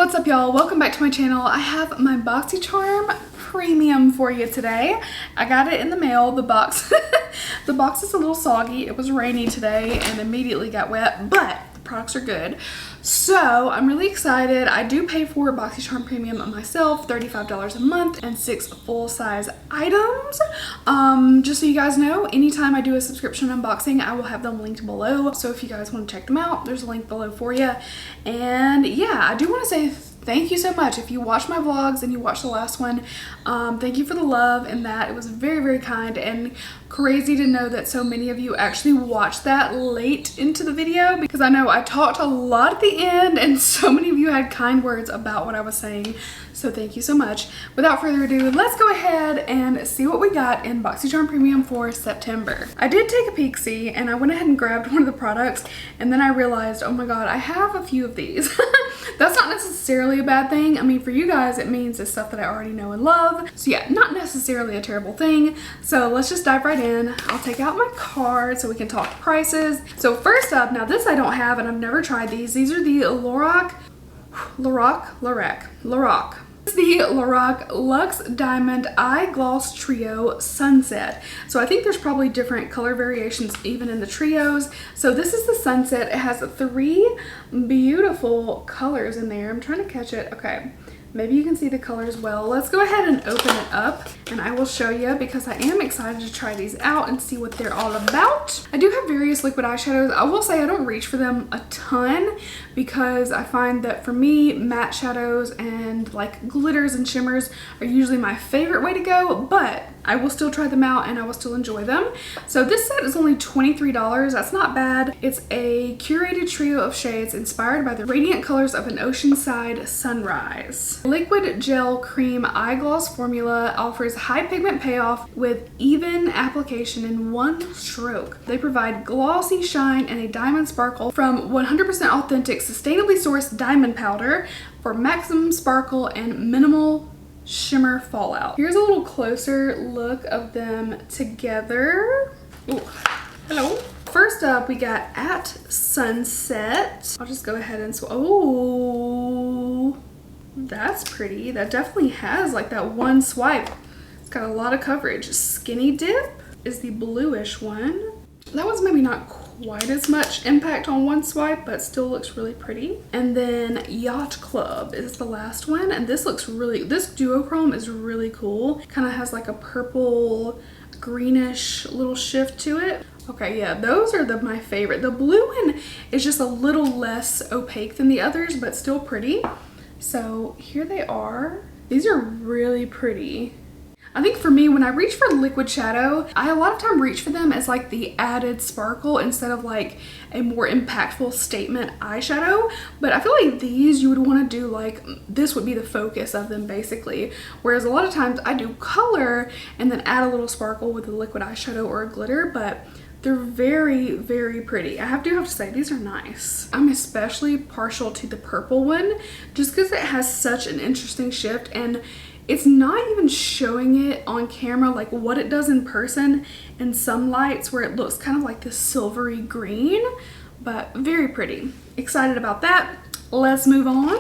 What's up, y'all? Welcome back to my channel. I have my Boxycharm premium for you today. I got it in the mail. The box the box is a little soggy. It was rainy today and immediately got wet, but the products are good. So I'm really excited. I do pay for Boxycharm premium myself, $35 a month and 6 full-size items. Just so you guys know, anytime I do a subscription unboxing, I will have them linked below. So if you guys want to check them out, there's a link below for you. And yeah, I do want to say thank you so much. If you watched my vlogs and you watched the last one, thank you for the love and that. It was very, very kind and crazy to know that so many of you actually watched that late into the video, because I know I talked a lot at the end and so many of you had kind words about what I was saying. So thank you so much. Without further ado, let's go ahead and see what we got in Boxycharm Premium for September. I did take a peek-see and I went ahead and grabbed one of the products, and then I realized, oh my god, I have a few of these. That's not necessarily a bad thing. I mean, for you guys, it means it's stuff that I already know and love. So yeah, not necessarily a terrible thing. So let's just dive right in. I'll take out my card so we can talk prices. So first up, now this I don't have and I've never tried these. These are the Lorac. It's the Lorac Luxe Diamond Eye Gloss Trio Sunset. So I think there's probably different color variations even in the trios. So this is the Sunset. It has 3 beautiful colors in there. I'm trying to catch it. Okay. Maybe you can see the colors well. Let's go ahead and open it up and I will show you, because I am excited to try these out and see what they're all about. I do have various liquid eyeshadows. I will say I don't reach for them a ton because I find that for me, matte shadows and like glitters and shimmers are usually my favorite way to go, but I will still try them out and I will still enjoy them. So this set is only $23. That's not bad. It's a curated trio of shades inspired by the radiant colors of an oceanside sunrise. Liquid Gel Cream Eye Gloss formula offers high pigment payoff with even application in one stroke. They provide glossy shine and a diamond sparkle from 100% authentic, sustainably sourced diamond powder for maximum sparkle and minimal shimmer fallout. Here's a little closer look of them together. Ooh, hello. First up, we got At Sunset. I'll just go ahead and oh, that's pretty. That definitely has like that one swipe. It's got a lot of coverage. Skinny Dip is the bluish one. That one's maybe not quite as much impact on one swipe, but still looks really pretty. And then Yacht Club is the last one, and this looks really, this duochrome is really cool. Kind of has like a purple greenish little shift to it. Okay, yeah, those are my favorite. The blue one is just a little less opaque than the others, but still pretty. So here they are. These are really pretty. I think for me, when I reach for liquid shadow, I a lot of time reach for them as like the added sparkle instead of like a more impactful statement eyeshadow. But I feel like these you would want to do like, this would be the focus of them basically. Whereas a lot of times I do color and then add a little sparkle with a liquid eyeshadow or a glitter, but they're very, very pretty. I do have to say, these are nice. I'm especially partial to the purple one just because it has such an interesting shift, and it's not even showing it on camera like what it does in person in some lights where it looks kind of like this silvery green, but very pretty. Excited about that. Let's move on.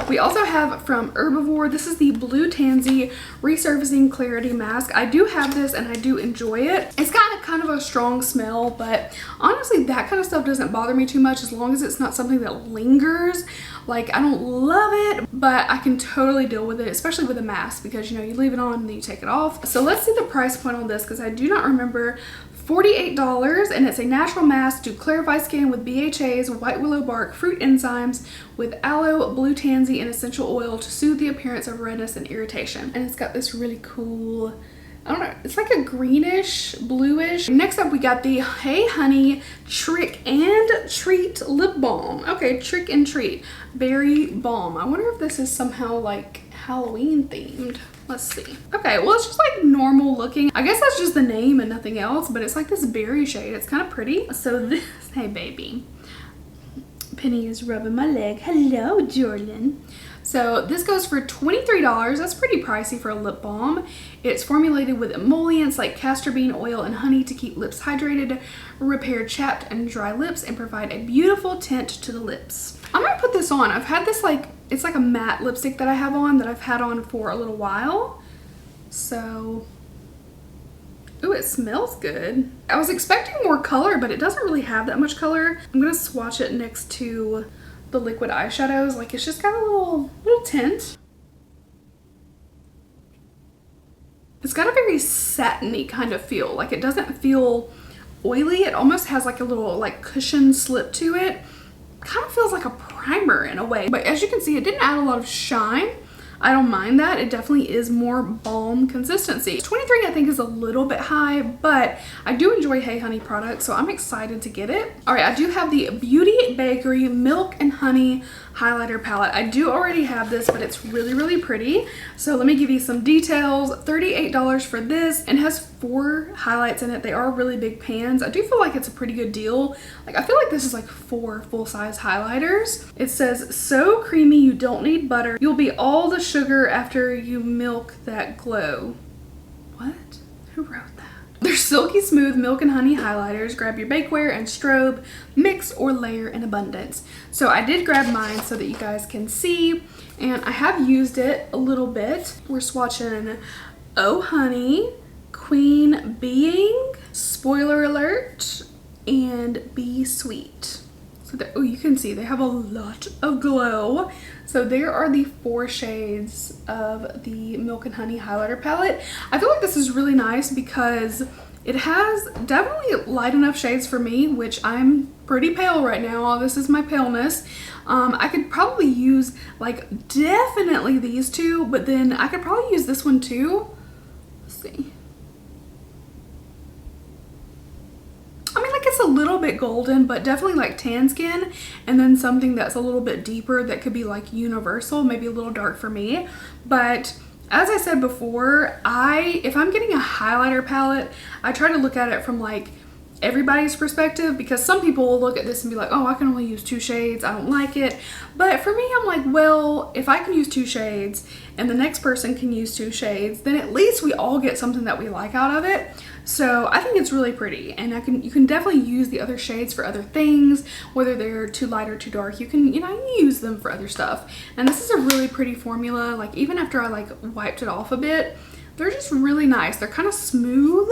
We also have from Herbivore, this is the Blue Tansy Resurfacing Clarity Mask. I do have this and I do enjoy it. It's got kind of a strong smell, but honestly that kind of stuff doesn't bother me too much as long as it's not something that lingers. Like, I don't love it, but I can totally deal with it, especially with a mask, because you know, you leave it on and then you take it off. So let's see the price point on this, because I do not remember. $48, and it's a natural mask to clarify skin with BHA's white willow bark fruit enzymes with aloe, blue tansy, and essential oil to soothe the appearance of redness and irritation. And it's got this really cool, I don't know, it's like a greenish, bluish. Next up, we got the Hey Honey Trick and Treat Lip Balm. Okay, Trick and Treat Berry Balm. I wonder if this is somehow like Halloween themed. Let's see. Okay, well, it's just like normal looking. I guess that's just the name and nothing else, but it's like this berry shade. It's kind of pretty. So this, hey baby. Penny is rubbing my leg. Hello, Jordan. So this goes for $23. That's pretty pricey for a lip balm. It's formulated with emollients like castor bean oil and honey to keep lips hydrated, repair chapped and dry lips, and provide a beautiful tint to the lips. I might put this on. I've had this it's like a matte lipstick that I have on that I've had on for a little while. So, ooh, it smells good. I was expecting more color, but it doesn't really have that much color. I'm gonna swatch it next to the liquid eyeshadows. Like, it's just got a little tint. It's got a very satiny kind of feel. Like, it doesn't feel oily. It almost has like a little like cushion slip to it. Kind of feels like a primer in a way. But as you can see, it didn't add a lot of shine. I don't mind that. It definitely is more balm consistency. 23 I think is a little bit high, but I do enjoy Hey Honey products, so I'm excited to get it. All right, I do have the Beauty Bakery Milk and Honey highlighter palette. I do already have this, but it's really, really pretty. So let me give you some details. $38 for this, and has 4 highlights in it. They are really big pans. I do feel like it's a pretty good deal. Like, I feel like this is like 4 full-size highlighters. It says, so creamy you don't need butter. You'll be all the sugar after you milk that glow. What? Who wrote that? They're silky smooth milk and honey highlighters. Grab your bakeware and strobe, mix or layer in abundance. So I did grab mine so that you guys can see, and I have used it a little bit. We're swatching Oh Honey, Queen Being, Spoiler Alert, and Be Sweet. So oh, you can see they have a lot of glow. So there are the 4 shades of the Milk and Honey highlighter palette. I feel like this is really nice because it has definitely light enough shades for me, which I'm pretty pale right now. This is my paleness. I could probably use like definitely these 2, but then I could probably use this one too. Let's see. I mean, like, it's a little bit golden, but definitely like tan skin, and then something that's a little bit deeper that could be like universal, maybe a little dark for me. But as I said before, if I'm getting a highlighter palette, I try to look at it from like everybody's perspective, because some people will look at this and be like, oh, I can only use 2 shades, I don't like it. But for me, I'm like, well, if I can use 2 shades and the next person can use 2 shades, then at least we all get something that we like out of it. So I think it's really pretty, and you can definitely use the other shades for other things, whether they're too light or too dark. You can, use them for other stuff. And this is a really pretty formula. Like, even after I like wiped it off a bit, they're just really nice. They're kind of smooth,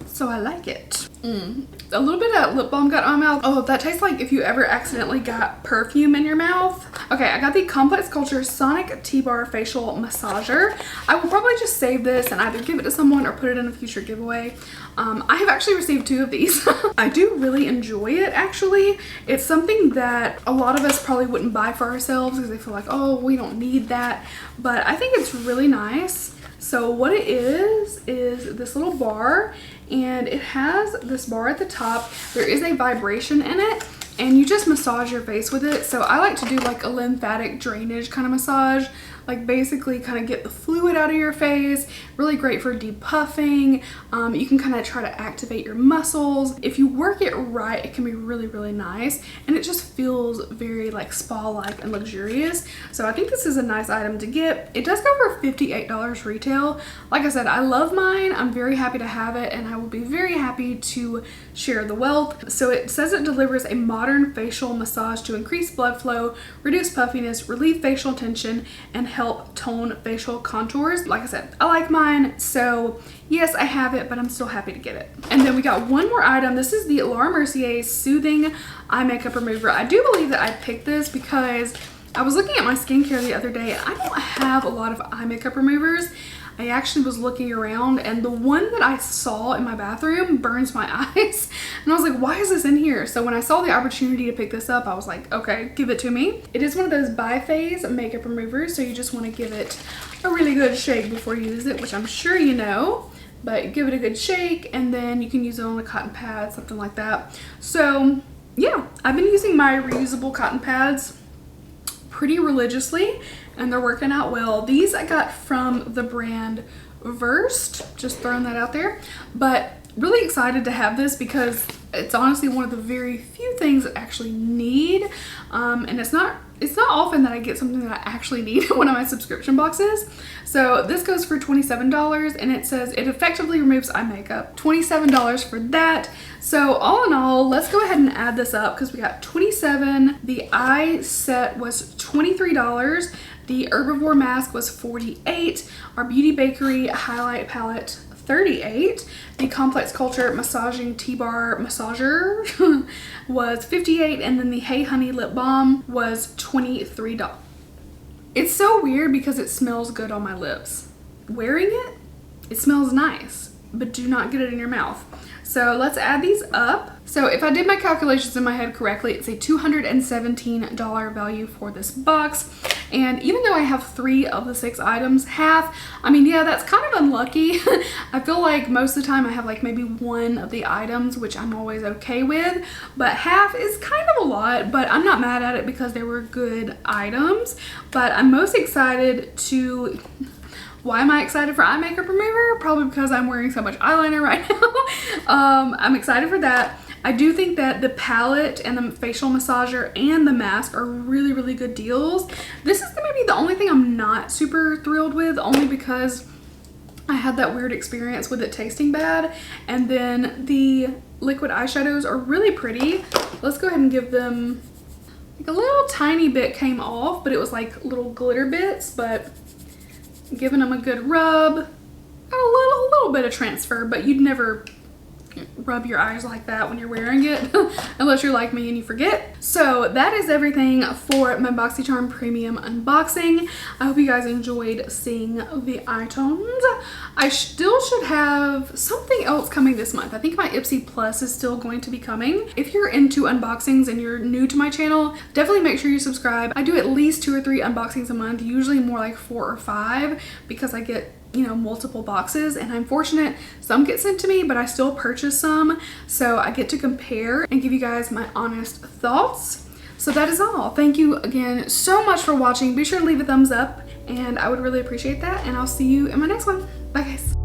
so I like it. A little bit of lip balm got on my mouth. Oh, that tastes like if you ever accidentally got perfume in your mouth. Okay, I got the Complex Culture Sonic T-Bar Facial Massager. I will probably just save this and either give it to someone or put it in a future giveaway. I have actually received 2 of these. I do really enjoy it, actually. It's something that a lot of us probably wouldn't buy for ourselves because they feel like, oh, we don't need that. But I think it's really nice. So what it is this little bar, and it has this bar at the top. There is a vibration in it, and you just massage your face with it. So I like to do like a lymphatic drainage kind of massage, like basically kind of get the fluid out of your face. Really great for depuffing. You can kind of try to activate your muscles. If you work it right, it can be really, really nice, and it just feels very like spa-like and luxurious. So I think this is a nice item to get. It does go for $58 retail. Like I said, I love mine. I'm very happy to have it, and I will be very happy to share the wealth. So it says it delivers a modern facial massage to increase blood flow, reduce puffiness, relieve facial tension, and help tone facial contours. Like I said, I like mine, so yes, I have it, but I'm still happy to get it. And then we got one more item. This is the Laura Mercier Soothing Eye Makeup Remover. I do believe that I picked this because I was looking at my skincare the other day. I don't have a lot of eye makeup removers. I actually was looking around, and the one that I saw in my bathroom burns my eyes. And I was like, why is this in here? So when I saw the opportunity to pick this up, I was like, okay, give it to me. It is one of those biphase makeup removers, so you just want to give it a really good shake before you use it, which I'm sure you know. But give it a good shake, and then you can use it on a cotton pad, something like that. So yeah, I've been using my reusable cotton pads pretty religiously, and they're working out well. These I got from the brand Versed, just throwing that out there. But really excited to have this because It's honestly one of the very few things I actually need, and it's not often that I get something that I actually need in one of my subscription boxes. So this goes for $27, and it says it effectively removes eye makeup. $27 for that. So all in all, let's go ahead and add this up because we got 27. The eye set was $23. The Herbivore mask was $48. Our Beauty Bakery highlight palette, $38. The Complex Culture Massaging T-Bar Massager was $58, and then the Hey Honey Lip Balm was $23. It's so weird because it smells good on my lips. Wearing it, it smells nice, but do not get it in your mouth. So let's add these up. So if I did my calculations in my head correctly, it's a $217 value for this box. And even though I have 3 of the 6 items, half, I mean, yeah, that's kind of unlucky. I feel like most of the time I have like maybe 1 of the items, which I'm always okay with, but half is kind of a lot, but I'm not mad at it because they were good items. But I'm most excited to... Why am I excited for eye makeup remover? Probably because I'm wearing so much eyeliner right now. I'm excited for that. I do think that the palette and the facial massager and the mask are really, really good deals. This is maybe the only thing I'm not super thrilled with, only because I had that weird experience with it tasting bad. And then the liquid eyeshadows are really pretty. Let's go ahead and give them, like, a little tiny bit came off, but it was like little glitter bits, but giving them a good rub. Got a little bit of transfer, but you'd never rub your eyes like that when you're wearing it unless you're like me and you forget. So that is everything for my Boxycharm Premium unboxing. I hope you guys enjoyed seeing the items. I still should have something else coming this month. I think my Ipsy Plus is still going to be coming. If you're into unboxings and you're new to my channel, definitely make sure you subscribe. I do at least 2 or 3 unboxings a month, usually more like 4 or 5, because I get, you know, multiple boxes, and I'm fortunate some get sent to me, but I still purchase some, so I get to compare and give you guys my honest thoughts. So that is all. Thank you again so much for watching. Be sure to leave a thumbs up, and I would really appreciate that, and I'll see you in my next one. Bye guys.